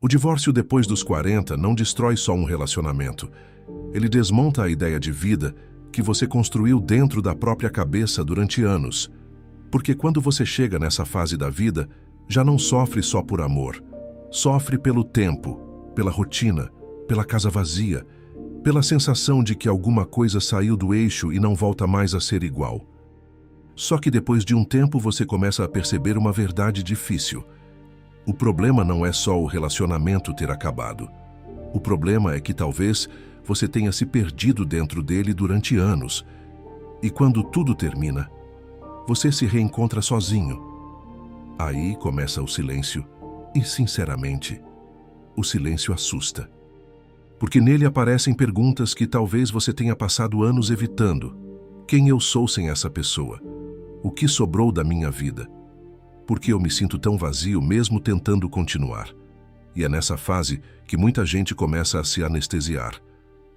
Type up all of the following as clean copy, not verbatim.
O divórcio depois dos 40 não destrói só um relacionamento. Ele desmonta a ideia de vida que você construiu dentro da própria cabeça durante anos. Porque quando você chega nessa fase da vida, já não sofre só por amor. Sofre pelo tempo, pela rotina, pela casa vazia, pela sensação de que alguma coisa saiu do eixo e não volta mais a ser igual. Só que depois de um tempo você começa a perceber uma verdade difícil. O problema não é só o relacionamento ter acabado. O problema é que talvez você tenha se perdido dentro dele durante anos. E quando tudo termina, você se reencontra sozinho. Aí começa o silêncio e, sinceramente, o silêncio assusta. Porque nele aparecem perguntas que talvez você tenha passado anos evitando. Quem eu sou sem essa pessoa? O que sobrou da minha vida? Por que eu me sinto tão vazio mesmo tentando continuar? E é nessa fase que muita gente começa a se anestesiar.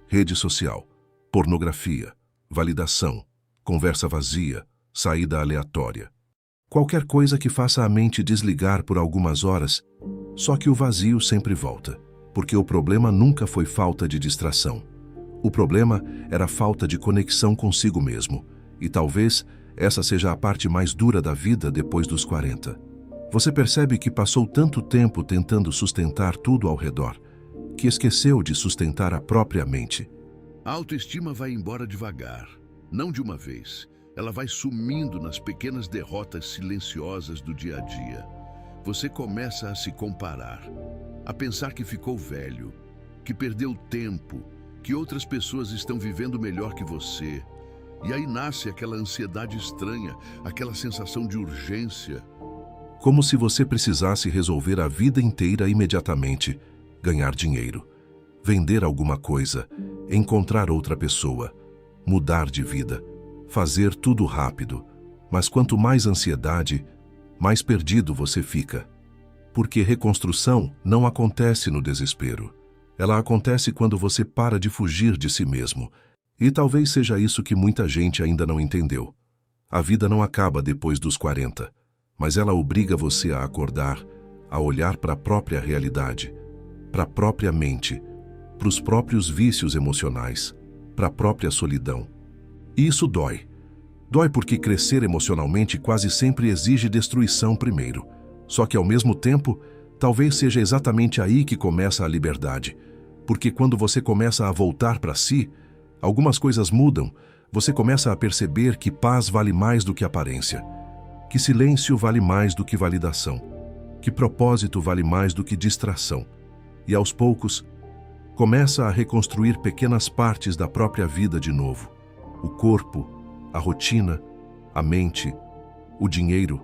Rede social, pornografia, validação, conversa vazia, saída aleatória. Qualquer coisa que faça a mente desligar por algumas horas, só que o vazio sempre volta, porque o problema nunca foi falta de distração. O problema era falta de conexão consigo mesmo, e talvez essa seja a parte mais dura da vida depois dos 40. Você percebe que passou tanto tempo tentando sustentar tudo ao redor, que esqueceu de sustentar a própria mente. A autoestima vai embora devagar, não de uma vez. Ela vai sumindo nas pequenas derrotas silenciosas do dia a dia. Você começa a se comparar, a pensar que ficou velho, que perdeu tempo, que outras pessoas estão vivendo melhor que você. E aí nasce aquela ansiedade estranha, aquela sensação de urgência. Como se você precisasse resolver a vida inteira imediatamente, ganhar dinheiro, vender alguma coisa, encontrar outra pessoa, mudar de vida, fazer tudo rápido. Mas quanto mais ansiedade, mais perdido você fica. Porque reconstrução não acontece no desespero. Ela acontece quando você para de fugir de si mesmo. E talvez seja isso que muita gente ainda não entendeu. A vida não acaba depois dos 40, mas ela obriga você a acordar, a olhar para a própria realidade, para a própria mente, para os próprios vícios emocionais, para a própria solidão. E isso dói. Dói porque crescer emocionalmente quase sempre exige destruição primeiro. Só que ao mesmo tempo, talvez seja exatamente aí que começa a liberdade. Porque quando você começa a voltar para si, algumas coisas mudam. Você começa a perceber que paz vale mais do que aparência, que silêncio vale mais do que validação, que propósito vale mais do que distração. E aos poucos, começa a reconstruir pequenas partes da própria vida de novo. O corpo, a rotina, a mente, o dinheiro,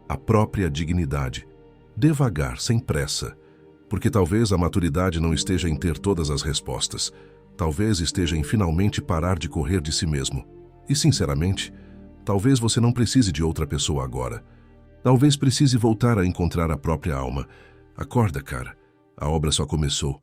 a própria dignidade. Devagar, sem pressa, porque talvez a maturidade não esteja em ter todas as respostas. Talvez esteja em finalmente parar de correr de si mesmo. E, sinceramente, talvez você não precise de outra pessoa agora. Talvez precise voltar a encontrar a própria alma. Acorda, cara. A obra só começou.